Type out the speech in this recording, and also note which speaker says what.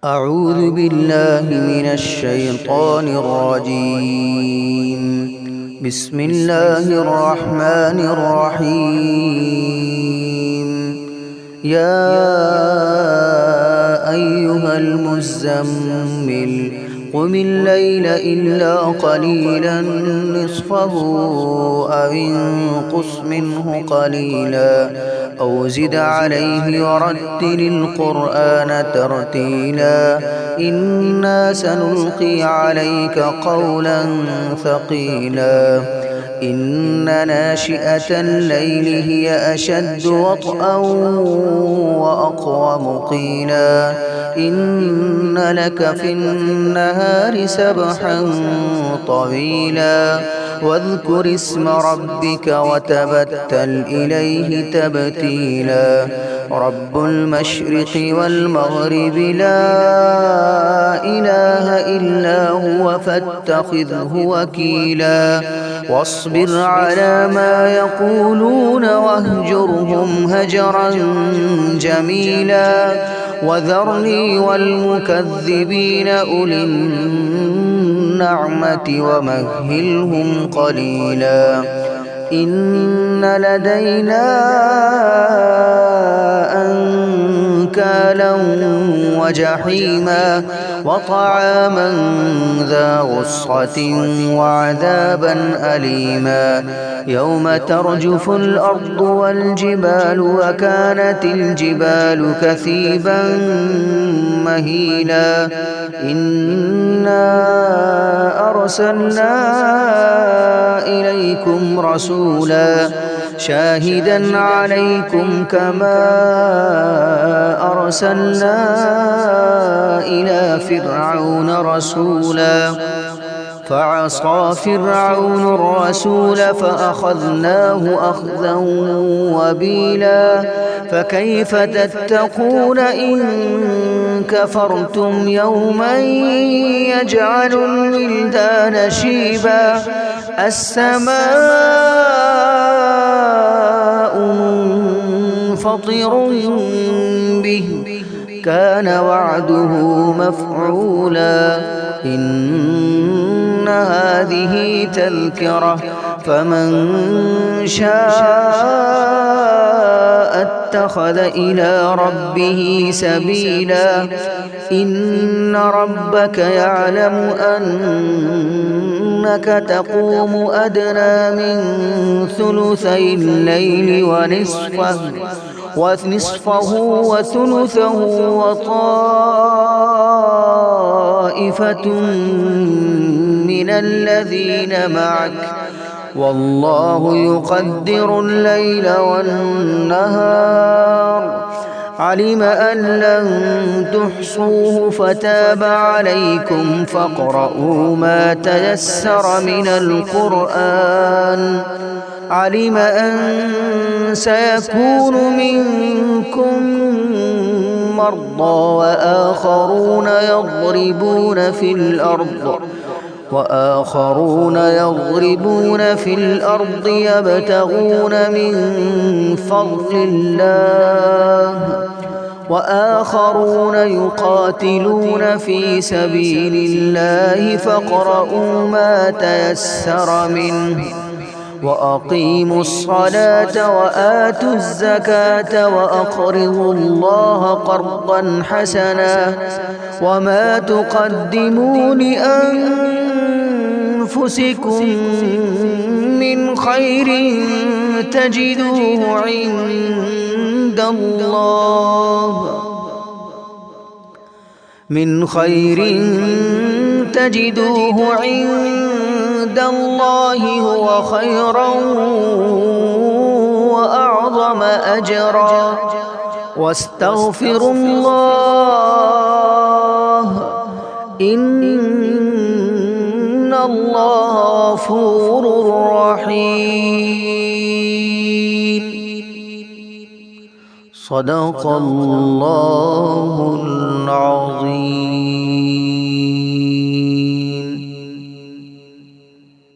Speaker 1: أعوذ بالله من الشيطان الرجيم. بسم الله الرحمن الرحيم. يا أيها المزمل قم الليل إلا قليلا نصفه أو انقص منه قليلا أو زد عليه ورتل القرآن ترتيلا إنا سنلقي عليك قولا ثقيلا إن ناشئة الليل هي أشد وطئا وأقوم قيلا إن لك في النهار سبحا طويلا واذكر اسم ربك وتبتل إليه تبتيلا رب المشرق والمغرب لا إله إلا هو فاتخذه وكيلا واصبر على ما يقولون واهجرهم هجرا جميلا وذرني والمكذبين أولي النعمة ومهلهم قليلا إن لدينا أنكالا وجحيما وطعاما ذا غصة وعذابا أليما يوم ترجف الأرض والجبال وكانت الجبال كثيبا مهيلا إنا أرسلنا إليكم رسولا شاهدا عليكم كما أرسلنا إلى فرعون رسولا فعصى فرعون الرسول فأخذناه أخذا وبيلا فكيف تتقون إن كفرتم يوما يجعل الولدان شيبا السماء منفطر به كان وعده مفعولا إن هذه تذكرة فمن شاء اتخذ إلى ربه سبيلا إن ربك يعلم أنك تقوم أدنى من ثلثي الليل ونصفه وثلثه وطائفة من الذين معك والله يقدر الليل والنهار علم أن لن تحصوه فتاب عليكم فاقرؤوا ما تيسر من القرآن علم أن سيكون منكم مرضى وآخرون يضربون في الأرض يبتغون من فضل الله وآخرون يقاتلون في سبيل الله فاقرؤوا ما تيسر منه وأقيموا الصلاة وآتوا الزكاة وأقرضوا الله قرضا حسنا وما تقدموا لأنفسكم من خير تجدوه عند الله هو خيرا وأعظم أجرا واستغفروا الله إن الله غفور رحيم صدق الله العظيم.